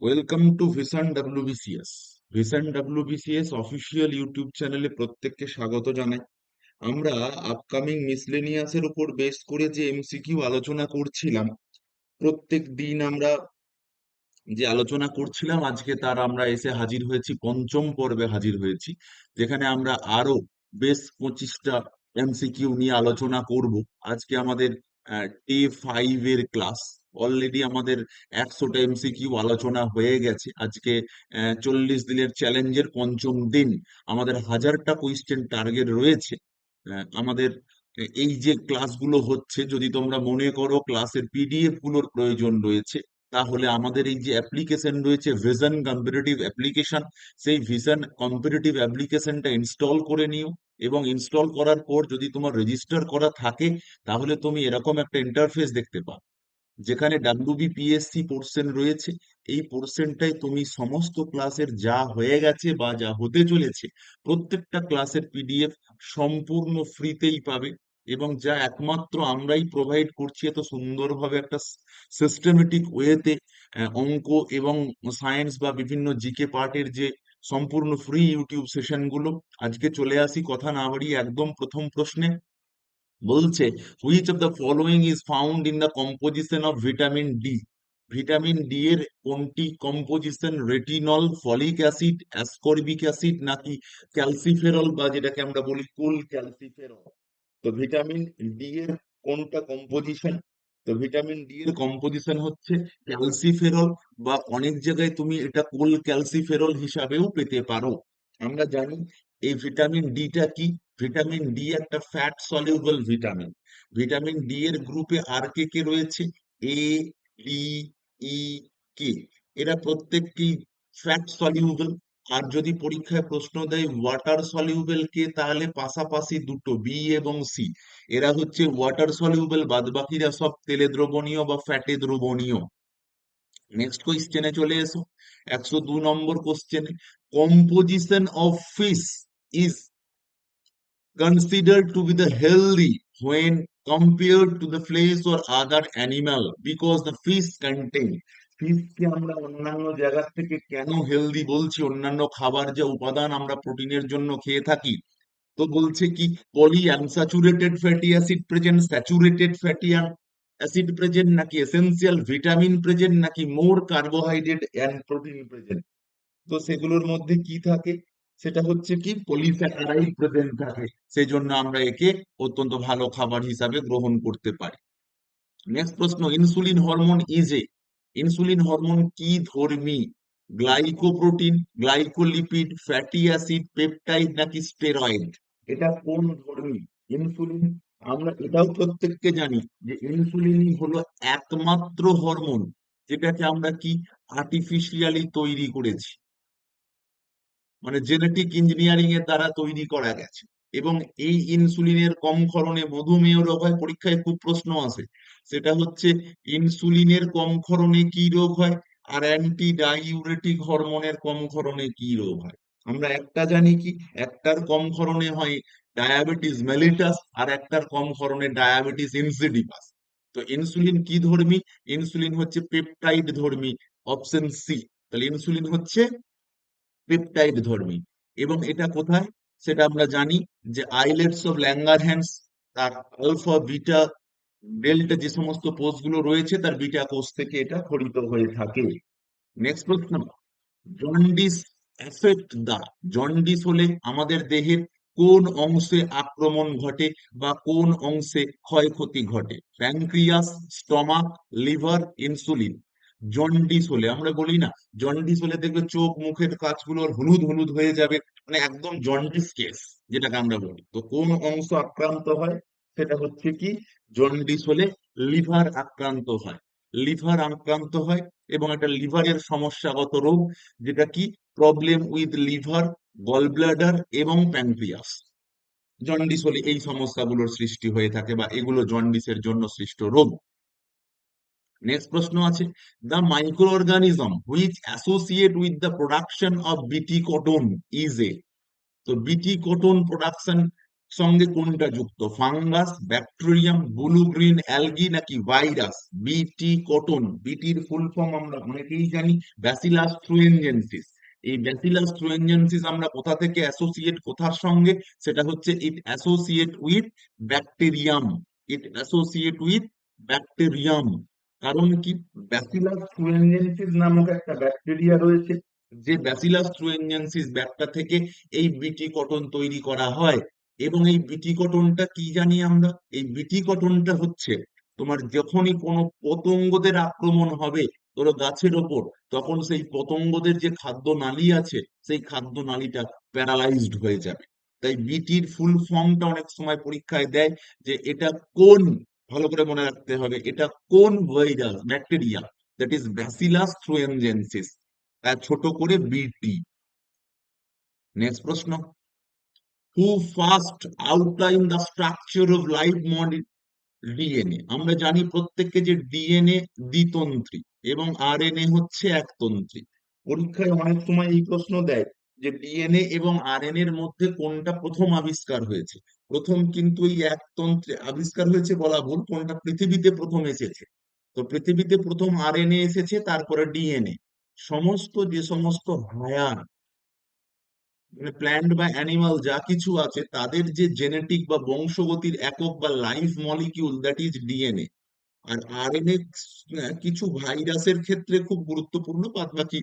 Welcome to vision WBCS. Vision WBCS official YouTube চ্যানেলে প্রত্যেককে স্বাগত জানাই। আমরা আপকামিং মিসলেনিয়াসের উপর বেস করে যে এমসিকিউ আলোচনা করছিলাম, প্রত্যেক দিন আমরা যে আলোচনা করছিলাম, আজকে তার আমরা এসে হাজির হয়েছি, পঞ্চম পর্বে হাজির হয়েছি, যেখানে আমরা আরো বেশ 25টা এমসিকিউ নিয়ে আলোচনা করব। আজকে আমাদের ডে 5 এর ক্লাস। অলরেডি আমাদের 100টা এমসিকিউ আলোচনা হয়ে গেছে। আজকে 40 দিনের চ্যালেঞ্জের পঞ্চম দিন। আমাদের 1000টা কোয়েশ্চেন টার্গেট রয়েছে। আমাদের এই যে ক্লাসগুলো হচ্ছে, যদি তোমরা মনে করো ক্লাসের পিডিএফ গুলোর প্রয়োজন রয়েছে, তাহলে আমাদের এই যে অ্যাপ্লিকেশন রয়েছে ভিশন কম্পিটিটিভ অ্যাপ্লিকেশন, সেই ভিশন কম্পিটিটিভ অ্যাপ্লিকেশনটা ইনস্টল করে নিও। এবং ইনস্টল করার পর যদি তোমার রেজিস্টার করা থাকে, তাহলে তুমি এরকম একটা ইন্টারফেস দেখতে পাও, যেখানে ডাব্লিউবিপিএসসি পোর্শন রয়েছে। এই পোর্শনটাই তুমি সমস্ত ক্লাসের যা হয়ে গেছে বা যা হতে চলেছে, প্রত্যেকটা ক্লাসের পিডিএফ সম্পূর্ণ ফ্রিতেই পাবে। এবং যা একমাত্র আমরাই প্রোভাইড করছি এত সুন্দরভাবে একটা সিস্টেমেটিক ওয়েতে, অঙ্ক এবং সায়েন্স বা বিভিন্ন জিকে পার্টের যে সম্পূর্ণ ফ্রি ইউটিউব সেশনগুলো। আজকে চলে আসি কথা না বাড়িয়ে একদম প্রথম প্রশ্নে। বলছে, which of the following is found in the composition of vitamin D. Vitamin D এর কোনটি composition? Retinol, folic acid, ascorbic acid, নাকি ক্যালসিফেরল বা যেটাকে আমরা বলি কুল ক্যালসিফেরল? তো ভিটামিন ডি এর কোনটা কম্পোজিশন? তো ভিটামিন ডি এর কম্পোজিশন হচ্ছে ক্যালসিফেরল, বা অনেক জায়গায় তুমি এটা কোল ক্যালসিফেরল হিসাবেও পেতে পারো। আমরা জানি এই ভিটামিন ডিটা কি। ভিটামিন ডি একটা fat soluble vitamin. Vitamin D এর গ্রুপে আর কে কে রয়েছে? এ, বি, ই, কে। এরা প্রত্যেকটি ফ্যাট সলিউবল। আর যদি পরীক্ষায় প্রশ্ন দেয় ওয়াটার সলিউবল কে, তাহলে পাশাপাশি দুটো বি এবং সি, এরা হচ্ছে ওয়াটার সলিউবল, বাদ বাকিরা সব তেলে দ্রবণীয় বা ফ্যাটে দ্রবণীয়। নেক্সট কোয়েশ্চেনে চলে এসো, 102 নম্বর কোশ্চেনে। Composition of fish is considered to be the healthy when compared to the flesh or other animal because the fish contain। ফিশকে আমরা অন্যান্য জায়গা থেকে কেন হেলদি বলছি? অন্যান্য খাবার যে উপাদান আমরা প্রোটিনের জন্য খেয়ে থাকি, তো বলছে কি, poly unsaturated fatty acid present, saturated fatty acid present, নাকি এসেনশিয়াল ভিটামিন প্রেজেন্ট, নাকি more carbohydrate and protein present? তো সেগুলোর মধ্যে কি থাকে? সেটা হচ্ছে কি, পলিস্যাকারাইড প্রেজেন্ট থাকে। সেই জন্য আমরা একে অত্যন্ত ভালো খাবার হিসাবে গ্রহণ করতে পারি। নেক্সট প্রশ্ন, insulin hormone is a. Insulin hormone কি ধর্মী? Glycoprotein, glycolipid, fatty acid, peptide, নাকি স্টেরয়েড? এটা কোন ধর্মী ইনসুলিন? আমরা এটাও প্রত্যেককে জানি যে ইনসুলিনই হলো একমাত্র হরমোন যেটাকে আমরা কি আর্টিফিশিয়ালি তৈরি করেছি, মানে জেনেটিক ইঞ্জিনিয়ারিং এর দ্বারা তৈরি করা গেছে। এবং এই ইনসুলিনের কম ক্ষরণে মধুমেহ রোগ হয়। পরীক্ষায় খুব প্রশ্ন আসে, সেটা হচ্ছে ইনসুলিনের কম ক্ষরণে কি রোগ হয়, আর অ্যান্টি ডাইউরেটিক হরমোনের কম ক্ষরণে কি রোগ হয়? আমরা একটা জানি কি, একটার কম ক্ষরণে হয় ডায়াবেটিস মেলিটাস, আর একটার কম ক্ষরণে ডায়াবেটিস ইনসিডিপাস। তো ইনসুলিন কি ধর্মী? ইনসুলিন হচ্ছে পেপটাইড ধর্মী, অপশন সি। তাহলে ইনসুলিন হচ্ছে পেপটাইড ধর্মী। এবং এটা কোথায়? সেটা আমরা জানি যে আইলেটস অফ ল্যাঙ্গারহ্যান্স, তার আলফা বিটা ডেল্টা যে সমস্ত কোষগুলো রয়েছে, তার বিটা কোষ থেকে এটা খরিত হয়ে থাকে। নেক্সট প্রশ্ন, জন্ডিস এফেক্ট দা। জন্ডিস হলে আমাদের দেহের কোন অংশে আক্রমণ ঘটে বা কোন অংশে ক্ষয়ক্ষতি ঘটে? Pancreas, stomach, liver, insulin. Jaundice হলে আমরা বলি না, জন্ডিস হলে দেখবে চোখ মুখের কাজগুলো হলুদ হলুদ হয়ে যাবে, মানে একদম জন্ডিস কেস যেটাকে আমরা বলি। তো কোন অংশ আক্রান্ত হয়? সেটা হচ্ছে কি, জন্ডিস হলে লিভার আক্রান্ত হয়। লিভার আক্রান্ত হয়, এবং একটা লিভারের সমস্যাগত রোগ, যেটা কি, problem with liver, gall bladder এবং প্যানক্রিয়াস। জন্ডিস হলে এই সমস্যাগুলোর সৃষ্টি হয়ে থাকে, বা এগুলো জন্ডিসের জন্য সৃষ্ট রোগ। নেক্সট প্রশ্ন আছে, the micro organism which associate with the production of বিটি কটন ইজ এ। তো বিটি কটন প্রোডাকশন সঙ্গে কোনটা যুক্ত? Fungus, bacterium, blue green algae নাকি ভাইরাস? বিটি কটন, বিটির ফুল ফর্ম আমরা অনেকেই জানি ব্যাসিলাস থ্রুইনজেনসিস। এই ব্যাসিলাস থ্রুইনজেনসিস আমরা কোথা থেকে অ্যাসোসিয়েট, কোথার সঙ্গে? সেটা হচ্ছে it associate with bacterium. It associate with bacterium. কারণ কি? ব্যাসিলাস থ্রুইনজেনসিস নামক একটা ব্যাকটেরিয়া রয়েছে, যে ব্যাসিলাস থ্রুইনজেনসিস ব্যাকটা থেকে এই বিটি কটন তৈরি করা হয়। এবং এই বিটি কটনটা কি জানি আমরা? এই বিটি কটনটা হচ্ছে তোমার যখনই কোনো পতঙ্গদের আক্রমণ হবে ধরো গাছের ওপর, তখন সেই পতঙ্গদের যে খাদ্য নালী আছে সেই খাদ্য নালীটা প্যারালাইজড হয়ে যাবে। তাই বিটির ফুল ফর্মটা অনেক সময় পরীক্ষায় দেয়, যে এটা কোন, ভালো করে মনে রাখতে হবে, এটা কোন virus bacteria, that is bacillus thuringiensis, তার ছোট করে বিটি। নেক্সট প্রশ্ন, who first outline the structure of live DNA? আমরা জানি প্রত্যেককে যে ডিএনএ দ্বিতন্ত্রী এবং আরএনএ হচ্ছে একতন্ত্রী। পরীক্ষায় অনেক সময় এই প্রশ্ন দেয় যে ডিএনএ এবং আরএনএ এর মধ্যে কোনটা প্রথম আবিষ্কার হয়েছে। প্রথম কিন্তু এই একতন্ত্রে আবিষ্কার হয়েছে বলা ভুল, কোনটা পৃথিবীতে প্রথম এসেছে। তো পৃথিবীতে প্রথম আরএনএ এসেছে, তারপরে ডিএনএ। সমস্ত যে সমস্ত হায়ার মানে প্ল্যান্ট বা অ্যানিমাল যা কিছু আছে তাদের যে জেনেটিক বা বংশগতির একক বা life molecule, that is DNA. আর আরএনএ কিছু ভাইরাসের ক্ষেত্রে খুব গুরুত্বপূর্ণ, বাদ বাকি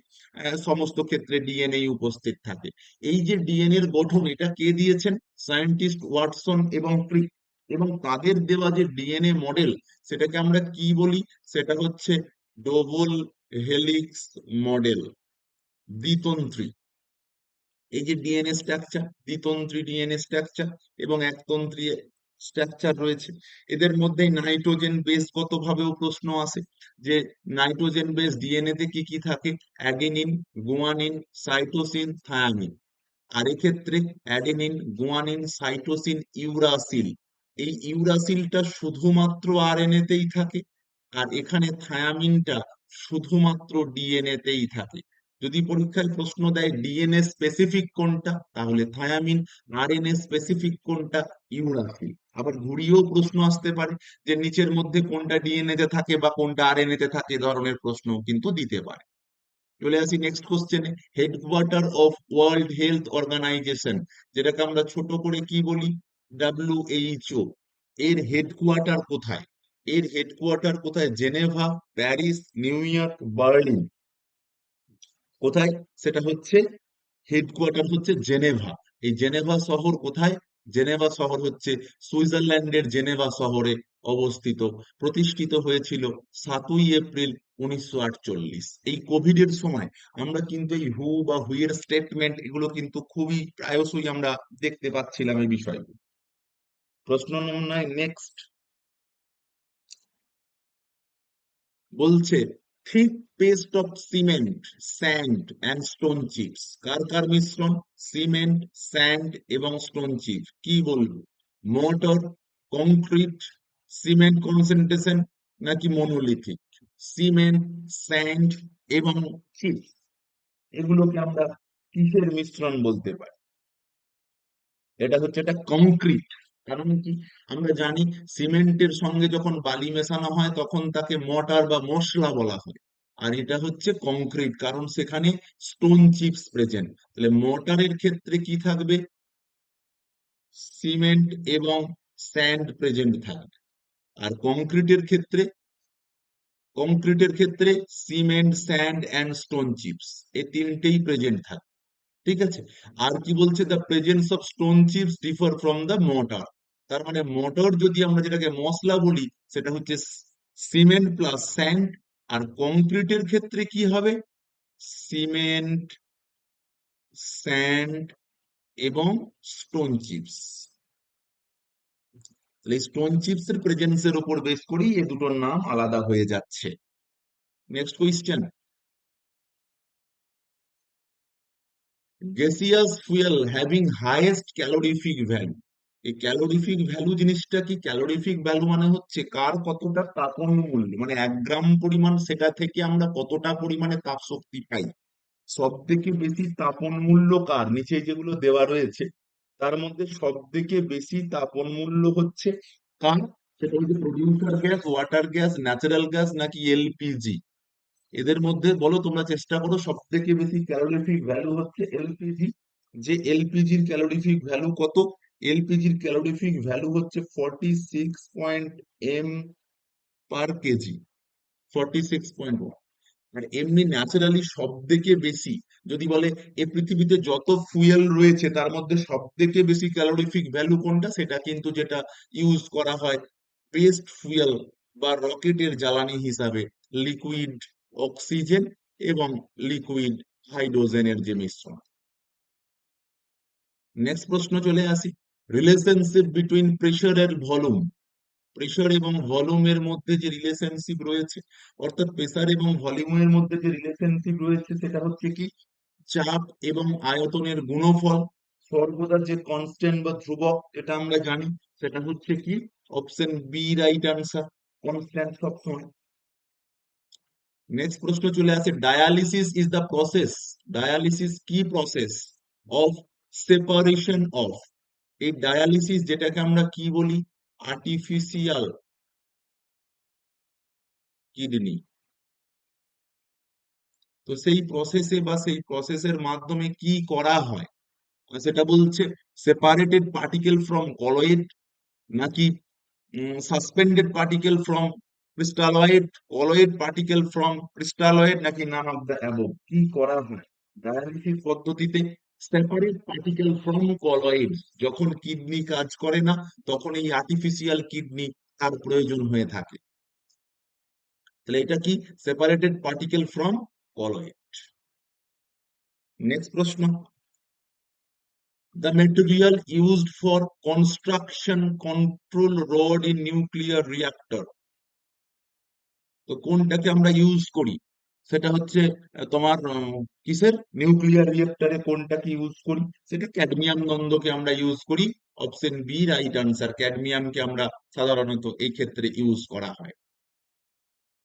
সমস্ত ক্ষেত্রে ডিএনএ উপস্থিত থাকে। এই যে ডিএনএ এর গঠন, এটা কে দিয়েছেন? সায়েন্টিস্ট ওয়াটসন এবং ক্রিক। এবং তাদের দেওয়া যে ডিএনএ মডেল, সেটাকে আমরা কি বলি? সেটা হচ্ছে ডবল হেলিক্স মডেল, দ্বিতন্ত্রী। এই যে ডিএনএ স্ট্রাকচার, দ্বিতন্ত্রী ডিএনএ স্ট্রাকচার এবং একতন্ত্রী স্ট্রাকচার রয়েছে, এদের মধ্যে নাইট্রোজেন বেস গত ভাবেও প্রশ্ন আসে, যে নাইট্রোজেন বেস ডিএনএ তে কি কি থাকে? Adenine, guanine, cytosine, thymine. আর এক্ষেত্রে অ্যাডেনিন, গুয়ানিন, সাইটোসিন, ইউরাসিল। এই ইউরাসিলটা শুধুমাত্র আরএনএ তেই থাকে, আর এখানে থায়ামিনটা শুধুমাত্র ডিএনএ তেই থাকে। যদি পরীক্ষায় প্রশ্ন দেয় ডিএনএ স্পেসিফিক কোনটা, তাহলে থায়ামিন। আরএনএ স্পেসিফিক কোনটা? ইউরাসিল। আবার ঘুরিয়েও প্রশ্ন আসতে পারে যে নিচের মধ্যে কোনটা ডিএনএ তে থাকে বা কোনটা আরএনএ তে থাকে, এ ধরনের প্রশ্ন কিন্তু দিতে পারে। চলে আসি নেক্সট কোশ্চেনে, headquarter of World Health Organization, যেটাকে আমরা ছোট করে কি বলি? ডব্লিউএইচও। এর হেডকোয়ার্টার কোথায়? এর হেডকোয়ার্টার কোথায়? Geneva, Paris, new York, Berlin? কোথায়? সেটা হচ্ছে হেডকোয়ার্টার হচ্ছে জেনেভা। এই জেনেভা শহর কোথায়? জেনেভা শহর হচ্ছে সুইজারল্যান্ডের জেনেভা শহরে অবস্থিত। প্রতিষ্ঠিত হয়েছিল 7ই এপ্রিল 1948। এই কোভিড এর সময় আমরা কিন্তু এই হু বা হু এর স্টেটমেন্ট এগুলো কিন্তু খুবই প্রায়শই আমরা দেখতে পাচ্ছিলাম এই বিষয়গুলো। প্রশ্ন নম্বর 9, নেক্সট বলছে thick paste of cement, sand and stone chips, কার কার মিশ্রণ? সিমেন্ট, স্যান্ড এবং স্টোন চিপস। কি বলবো? মোটর, কংক্রিট, সিমেন্ট কনসেন্ট্রেশন নাকি মনোলিথিক? সিমেন্ট, স্যান্ড এবং চিপস, এগুলোকে আমরা কিসের মিশ্রণ বলতে পারি? এটা হচ্ছে একটা কংক্রিট। কারণ কি? আমরা জানি সিমেন্টের সঙ্গে যখন বালি মেশানো হয় তখন তাকে মর্টার বা মশলা বলা হয়। আর এটা হচ্ছে কংক্রিট, কারণ সেখানে স্টোন চিপস প্রেজেন্ট। তাহলে মর্টারের ক্ষেত্রে কি থাকবে? সিমেন্ট এবং স্যান্ড প্রেজেন্ট থাকবে। আর কংক্রিটের ক্ষেত্রে cement, sand and stone chips, এই তিনটেই প্রেজেন্ট থাকবে। ঠিক আছে। আর কি বলছে? The presence of stone chips differ from the mortar. তার মানে মর্টার যদি আমরা যেটাকে মশলা বলি, সেটা হচ্ছে সিমেন্ট প্লাস স্যান্ড। আর কংক্রিটের ক্ষেত্রে কি হবে? সিমেন্ট, স্যান্ড এবং স্টোন চিপস। তাহলে স্টোন চিপস এর প্রেজেন্সের উপর বেস করেই এই দুটোর নাম আলাদা হয়ে যাচ্ছে। Next question, gaseous fuel having highest calorific value. এই ক্যালোরিফিক ভ্যালু জিনিসটা কি? ক্যালোরিফিক ভ্যালু মানে হচ্ছে কার কতটা তাপন মূল্য, মানে 1 গ্রাম পরিমাণ সেটা থেকে আমরা কতটা পরিমাণে তাপ শক্তি পাই। সব থেকে বেশি তাপন মূল্য কার? নিচে যেগুলো দেওয়া রয়েছে তার মধ্যে সব থেকে বেশি তাপন মূল্য হচ্ছে কার? সেটা হচ্ছে producer gas, water gas, natural gas নাকি এলপিজি? এদের মধ্যে বলো, তোমরা চেষ্টা করো। সব থেকে বেশি ক্যালোরিফিক ভ্যালু হচ্ছে এলপিজি। যে এলপিজির ক্যালোরিফিক ভ্যালু কত? এলপিজির ক্যালোরিফিক ভ্যালু হচ্ছে 46 এম পার কেজি, 46.1। আর এমনি ন্যাচারালি সব থেকে বেশি, যদি বলে এ পৃথিবীতে যত ফুয়েল রয়েছে তার মধ্যে সব থেকে বেশি ক্যালোরিফিক ভ্যালু কোনটা, সেটা কিন্তু যেটা ইউজ করা হয় বেস্ট ফুয়েল বা রকেটের জ্বালানি হিসাবে, লিকুইড অক্সিজেন এবং লিকুইড হাইড্রোজেনের যে মিশ্রণ। নেক্সট প্রশ্ন চলে আসি, রিলেশনশিপ বিটুইন প্রেশার এর ভলিউম। প্রেশার এবং ভলিউমের মধ্যে যে রিলেশনশিপ রয়েছে, অর্থাৎ প্রেশার এবং ভলিউমের মধ্যে যে রিলেশনশিপ রয়েছে সেটা হচ্ছে কি চাপ এবং আয়তনের গুণফল। সর্বদা যে কনস্ট্যান্ট বা ধ্রুবক, এটা আমরা জানি, সেটা হচ্ছে কি option B right answer, constant সবসময়। নেক্সট প্রশ্ন চলে আসে, dialysis is the process, dialysis কি প্রসেস অফ সেপারেশন অফ। এই ডায়ালিসিস যেটাকে আমরা কি বলি, আর্টিফিশিয়াল কিডনি। তো সেই প্রসেসে বা সেই প্রসেসের মাধ্যমে কি করা হয়, সেটা বলছে সেপারেটেড পার্টিকেল ফ্রম কলয়েড নাকি suspended particle from crystalloid, colloid particle from crystalloid নাকি নান অফ দ্য অ্যাবভ। কি করা হয় ডায়ালিসিস পদ্ধতিতে? Separate particle from colloid. যখন কিডনি কাজ করে না তখন এই আর্টিফিশিয়াল কিডনি তার প্রয়োজন হয়ে থাকে। তাহলে এটা কি separated particle from colloid. Next প্রশ্ন, the material used for construction control rod in nuclear reactor। তো কোনটাকে আমরা ইউজ করি, সেটা হচ্ছে তোমার কিসের নিউক্লিয়ার রিয়েক্টরে কোনটাকে ইউজ করি, সেটা ক্যাডমিয়াম দ্বন্দ্বকে আমরা ইউজ করি। অপশন বি রাইট আনসার, ক্যাডমিয়ামকে আমরা সাধারণত এই ক্ষেত্রে ইউজ করা হয়।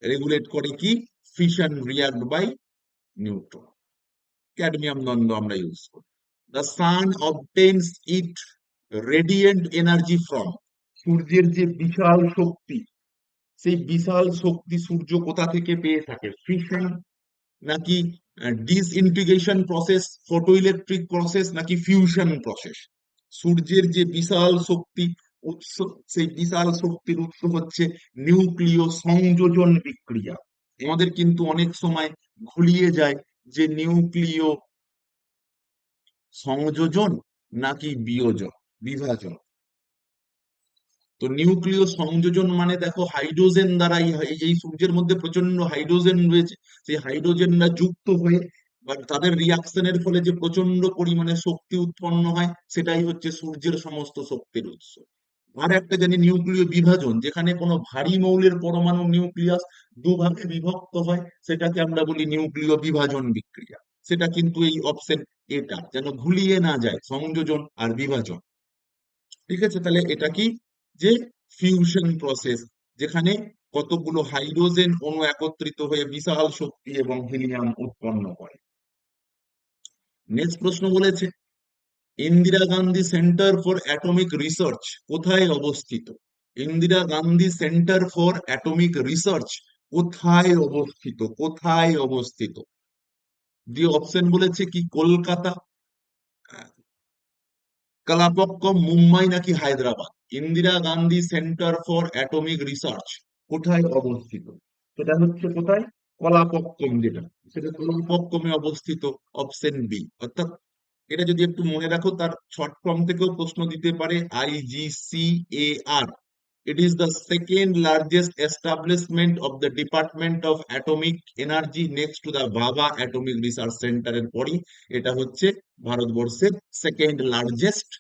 রেগুলেট করে কি fission react by neutron, cadmium দ্বন্দ্ব আমরা ইউজ করি। The sun obtains it radiant energy from. সূর্যের যে বিশাল শক্তি, সেই বিশাল শক্তি সূর্য কোথা থেকে পেয়ে থাকে? ফিশন নাকি disintegration process, photo electric process নাকি ফিউশন প্রসেস? সূর্যের যে বিশাল শক্তি উৎস, সেই বিশাল শক্তির উৎস হচ্ছে নিউক্লিয় সংযোজন বিক্রিয়া। আমাদের কিন্তু অনেক সময় ঘুলিয়ে যায় যে নিউক্লিয় সংযোজন নাকি বিয়োজন, বিভাজন। তো নিউক্লিয় সংযোজন মানে দেখো হাইড্রোজেন দ্বারাই হয়। এই সূর্যের মধ্যে প্রচন্ড হাইড্রোজেন রয়েছে, সেই হাইড্রোজেনরা যুক্ত হয়ে বা তাদের রিয়াকশনের ফলে যে প্রচন্ড পরিমাণে শক্তি উৎপন্ন হয়, সেটাই হচ্ছে সূর্যের সমস্ত শক্তির উৎস। আর একটা জানি নিউক্লিয় বিভাজন, যেখানে কোনো ভারী মৌলের পরমাণু নিউক্লিয়াস দুভাগে বিভক্ত হয়, সেটাকে আমরা বলি নিউক্লিয় বিভাজন বিক্রিয়া। সেটা কিন্তু এই অপশন এটা যেন ভুলিয়ে না যায়, সংযোজন আর বিভাজন। ঠিক আছে, তাহলে এটা কি যে ফিউশন প্রসেস, যেখানে কতগুলো হাইড্রোজেন অণু একত্রিত হয়ে বিশাল শক্তি এবং হিলিয়াম উৎপন্ন করে। নেক্সট প্রশ্ন বলেছে, Indira Gandhi centre for atomic research কোথায় অবস্থিত? Indira Gandhi centre for atomic research কোথায় অবস্থিত, কোথায় অবস্থিত? দিয়ে অপশন বলেছে কি কলকাতা, কালাপক্কম, মুম্বাই নাকি Hyderabad. Indira Gandhi centre for atomic research কোথায় অবস্থিত? সেটা হচ্ছে কোথায়, কলাপক্কম, যেটা সেটা কলাপক্কমে অবস্থিত, অপশন বি। অর্থাৎ এটা যদি একটু মনে রাখো, তার শর্ট ফর্ম থেকেও প্রশ্ন দিতে পারে, IGCAR। It is the second largest establishment of the department of atomic energy next to the ভাবা অ্যাটমিক রিসার্চ সেন্টারের পরই এটা হচ্ছে ভারতবর্ষের second largest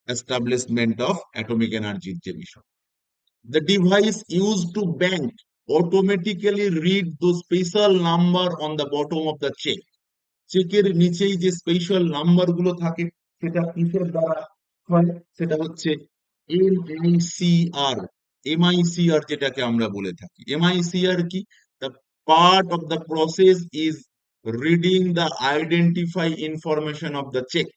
establishment of atomic এনার্জির যে বিষয়। The device used to bank automatically read the special number on the bottom of the check। চেকের নিচেই যে স্পেশাল নাম্বার গুলো থাকে, সেটা কিসের দ্বারা হয়? সেটা হচ্ছে MICR। MICR যেটাকে আমরা বলে থাকি, MICR কি? The part of the process is reading the identify information of the cheque.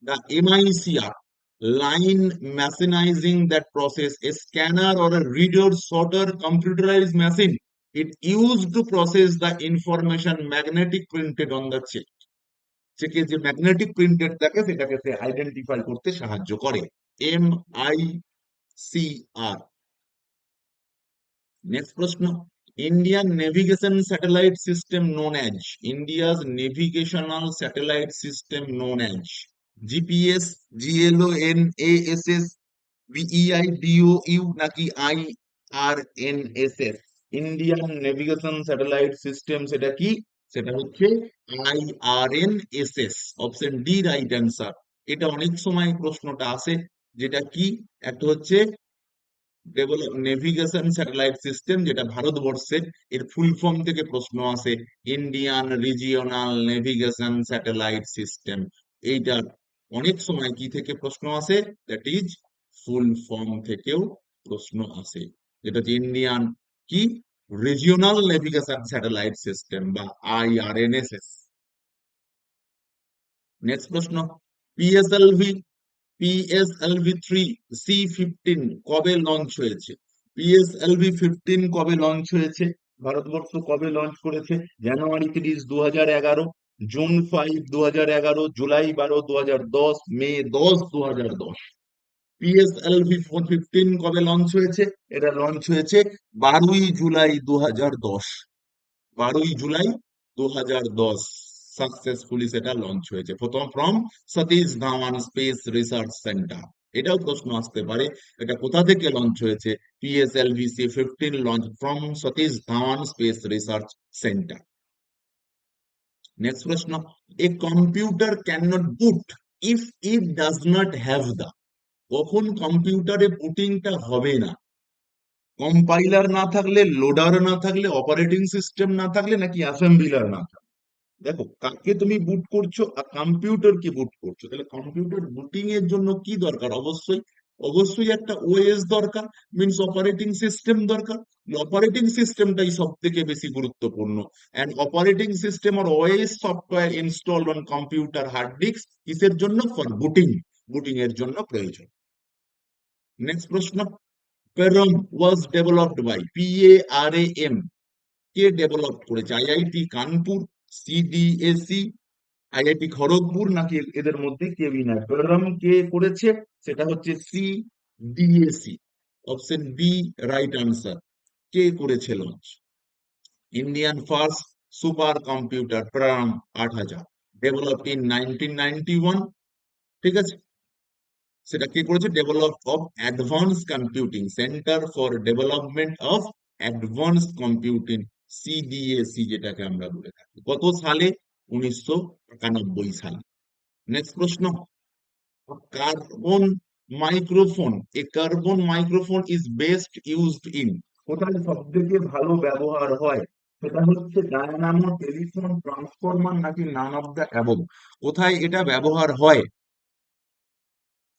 The MICR line machinizing that process, a scanner or a reader sorter computerized machine. It used to process the information magnetic printed on the check. চেকে যে magnetic printed থাকে সেটাকে সে identify করতে সাহায্য করে। MICR। Next প্রশ্ন, Indian navigation satellite system known as, India's navigational satellite system known as GPS, GLONASS, BEIDOU নাকি IRNSS? Indian navigation satellite system সেটা কি? সেটা হচ্ছে IRNSS। Option D right answer. এটা অনেক সময় প্রশ্নটা আসে, যেটা কি, একটা হচ্ছে ডেভেলপ নেভিগেশন স্যাটেলাইট সিস্টেম, যেটা ভারতবর্ষের, এর ফুল ফর্ম থেকে প্রশ্ন আসে Indian regional navigation satellite system. এইটার অনেক সময় কি থেকে প্রশ্ন আসে, দ্যাট ইজ ফুল ফর্ম থেকেও প্রশ্ন আসে, যেটা হচ্ছে ইন্ডিয়ান কি রিজিওনাল নেভিগেশন স্যাটেলাইট সিস্টেম বা IRNSS। নেক্সট প্রশ্ন, পিএসএলভি PSLV-3 C-15 কবে লঞ্চ হয়েছে? PSLV-15 কবে লঞ্চ হয়েছে? ভারতবর্ষ কবে লঞ্চ করেছে? জানুয়ারি 30, 2011, জুন 5, 2011, জুলাই 12, 2010, মে 10, 2010। PSLV-15 কবে লঞ্চ হয়েছে? এটা লঞ্চ হয়েছে 12ই জুলাই 2010। 12ই জুলাই 2010 সাকসেসফুলি সেটা লঞ্চ হয়েছে, প্রথম from Satish Dhawan space research centre. এটাও প্রশ্ন আসতে পারে, এটা কোথা থেকে লঞ্চ হয়েছে? PSLV-15 launch from Satish Dhawan space research centre. Next প্রশ্ন, a computer can not boot if it does not have the, কখন কম্পিউটারে বুটিংটা হবে না? কম্পাইলার না থাকলে, লোডার না থাকলে, অপারেটিং সিস্টেম না থাকলে, নাকি অ্যাসেম্বলার না থাকলে? দেখো, কাকে তুমি বুট করছো আর কম্পিউটার কি বুট করছো, তাহলে কম্পিউটার বুটিং এর জন্য কি দরকার? অবশ্যই অবশ্যই একটা ওএস দরকার, মিনস অপারেটিং সিস্টেম দরকার। অপারেটিং সিস্টেমটাই সব থেকে বেশি গুরুত্বপূর্ণ। এন্ড অপারেটিং সিস্টেম আর OS software installed on computer hard disk কিসের জন্য? ফর বুটিং, বুটিং এর জন্য প্রয়োজন। নেক্সট প্রশ্ন, PARAM was developed by, PARAM কে ডেভেলপ করেছে? IIT Kanpur, CDSE, IIT Kharagpur, নাকি এদের মধ্যে কেউই না? পেরম কে করেছে? সেটা হচ্ছে CDSE। Option B right answer. কে করেছে launch? Indian first super computer PARAM 8000, developed in 1991। ঠিক আছে, সেটা কি করেছে? Develop of advance computing centre for development of advance computing, CDSE যেটাকে আমরা বলে থাকি। কত সালে? 1991 সালে। নেক্সট প্রশ্ন, carbon microphone, A carbon microphone is best used in, কোথায় সব থেকে ভালো ব্যবহার হয়? সেটা হচ্ছে ডায়নামো টেলিফোন ট্রান্সফরমার, নাকি নান অফ দ্য অ্যাবভ? কোথায় এটা ব্যবহার হয়?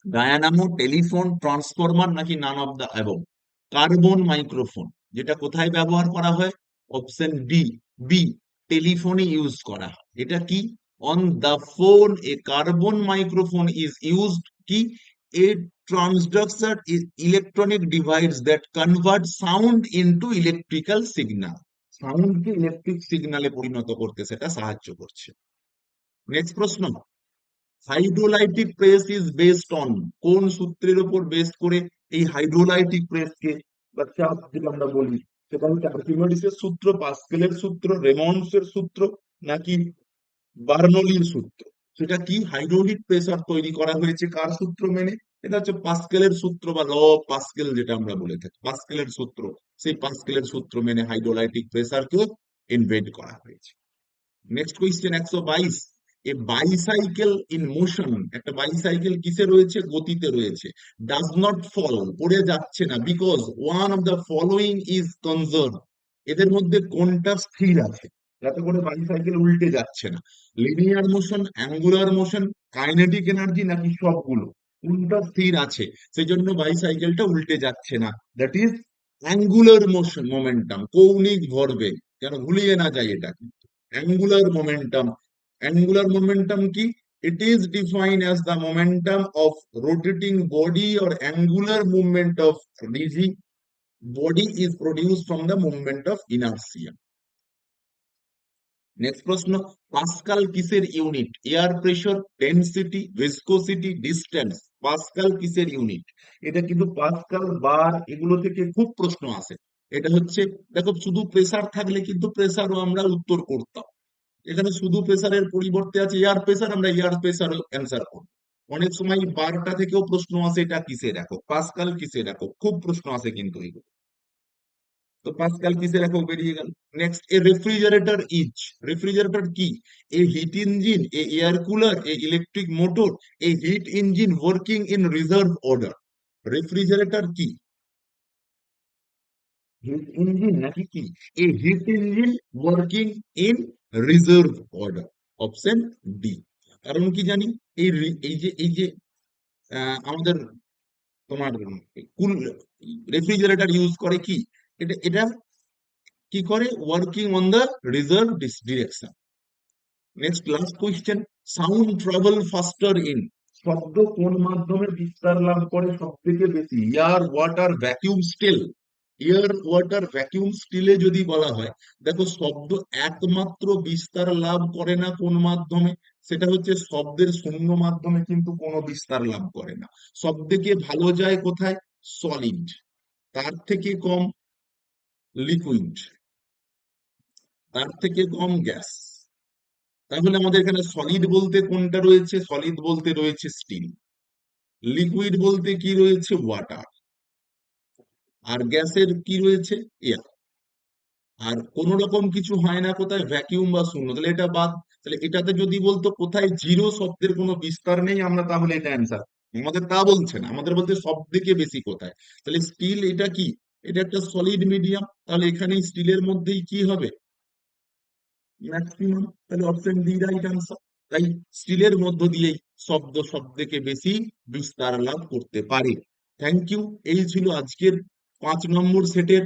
ডায়ানামো টেলিফোন ট্রান্সফরমার, নাকি none of the above? Carbon microphone যেটা কোথায় ব্যবহার করা হয়? অপশন ডি বি, টেলিফোনে ইউজ করা হয়। এটা কি? On the phone a carbon microphone is used কি? A transductor electronic device that convert sound into electrical signal, সাউন্ডকে ইলেকট্রিক সিগন্যালে পরিণত করতে সেটা সাহায্য করছে। নেক্সট প্রশ্ন, hydrolytic press is based on, কোন সূত্রের উপর বেস করে এই হাইড্রোলাইটিক প্রেসকে বা চাপ যেটা আমরা বলি, সেটা হচ্ছে আর্কিমিডিসের সূত্র, পাস্কেলের সূত্র, রেমন্ডসের সূত্র, নাকি বার্নৌলির সূত্র? সেটা কি? হাইড্রোলিক প্রেসার তৈরি করা হয়েছে কার সূত্র মেনে? এটা হচ্ছে পাস্কেলের সূত্র বা ল অফ পাস্কেল যেটা আমরা বলে থাকি, পাস্কেলের সূত্র। সেই পাস্কেলের সূত্র মেনে হাইড্রোলাইটিক প্রেসারকে ইনভেন্ট করা হয়েছে। Next question 122, A bicycle in motion, একটা বাইসাইকেল কিসে রয়েছে? গতিতে রয়েছে। ডাজ নট ফল, পড়ে যাচ্ছে না, because one of the following is conserve, এদের মধ্যে কোনটা স্থির আছে, যাতে করে বাইসাইকেল উল্টে যাচ্ছে না? Linear motion, angular motion, kinetic energy, নাকি সবগুলো? কোনটা স্থির আছে, সেই জন্য বাইসাইকেলটা উল্টে যাচ্ছে না? That is angular motion, momentum, কৌণিক ভরবেগ, যেন ভুলিয়ে না যায় এটা। অ্যাঙ্গুলার মোমেন্টাম, অ্যাঙ্গুলার মোমেন্টাম কি? It is defined as the momentum of rotating body or angular movement of rigid body is produced from the movement of inertia. Next প্রশ্ন, Pascal কিসের unit? Air pressure, density, viscosity, distance. Pascal কিসের unit? এটা কিন্তু Pascal, বার, এগুলো থেকে খুব প্রশ্ন আসে। এটা হচ্ছে, দেখো শুধু প্রেসার থাকলে কিন্তু প্রেসারও আমরা উত্তর করতাম, এখানে শুধু প্রেসারের পরিবর্তে আছে এয়ার প্রেসার, আমরা এয়ার প্রেসার অ্যান্সার করব। অনেক সময় বারটা থেকেও প্রশ্ন আসে এটা কিসে রাখো, পাস্কাল কিসে রাখো, খুব প্রশ্ন আসে কিন্তু এগুলো। তো পাস্কাল কিসে রাখো বেরিয়ে গেল। Next, a refrigerator is, refrigerator কি? A heat engine, a air cooler, a electric motor, a heat engine working in reserve order. Refrigerator কি? হিট ইঞ্জিন নাকি কি? A heat engine working in reserve order, option D. কারণ কি জানি, এই যে আমাদের তোমার কুল রেফ্রিজারেটর ইউজ করে কি, এটা এটা কি করে, working on the reserve direction. Next last question, sound travel faster in, শব্দ কোন মাধ্যমে বিস্তার লাভ করে সব থেকে বেশি? Air, water, vacuum, steel. Air, water, vacuum, স্টিলে যদি বলা হয়, দেখো শব্দ একমাত্র বিস্তার লাভ করে না কোন মাধ্যমে, সেটা হচ্ছে শব্দের শূন্য মাধ্যমে কিন্তু কোনো বিস্তার লাভ করে না। সব থেকে ভালো যায় কোথায়? সলিড। তার থেকে কম লিকুইড, তার থেকে কম গ্যাস। তাহলে আমাদের এখানে সলিড বলতে কোনটা রয়েছে? সলিড বলতে রয়েছে স্টিল। লিকুইড বলতে কি রয়েছে? ওয়াটার। আর গ্যাসের কি রয়েছে? এয়ার। আর কোন রকম কিছু হয় না কোথায়? ভ্যাকিউম বা শূন্য। তাহলে এটা বাদ। তাহলে এটাতে যদি বলতো কোথায় জিরো, শব্দের কোনো বিস্তার নেই, আমরা তাহলে এটা অ্যান্সার। আমাদের তা বলছে না, আমাদের বলতে সব থেকে বেশি কোথায়। তাহলে স্টিল এটা কি? এটা একটা সলিড মিডিয়াম, তাহলে এখানে স্টিলের মধ্যেই কি হবে? ম্যাক্সিমাম। তাহলে অপশন ডি রাইট আনসার। তাই স্টিলের মধ্য দিয়েই শব্দ সব থেকে বেশি বিস্তার লাভ করতে পারে। Thank you. এই ছিল আজকের 5 নম্বর সেটের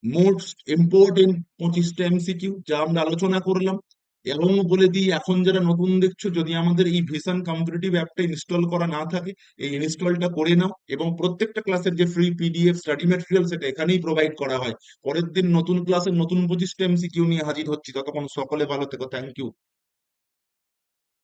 মোস্ট ইম্পর্টেন্ট 25টা এমসিকিউ যা আমরা আলোচনা করলাম। এবং বলে দিই, এখন যারা নতুন দেখছো, যদি আমাদের এই ভিশন কম্পিটিটিভ অ্যাপটা ইনস্টল করা না থাকে, এই ইনস্টলটা করে নাও, এবং প্রত্যেকটা ক্লাসের যে ফ্রি পিডিএফ স্টাডি ম্যাটেরিয়াল সেটা এখানেই প্রোভাইড করা হয়। পরের দিন নতুন ক্লাসের নতুন 25টা এমসিকিউ নিয়ে হাজির হচ্ছি, ততক্ষণ সকলে ভালো থেকো। Thank you.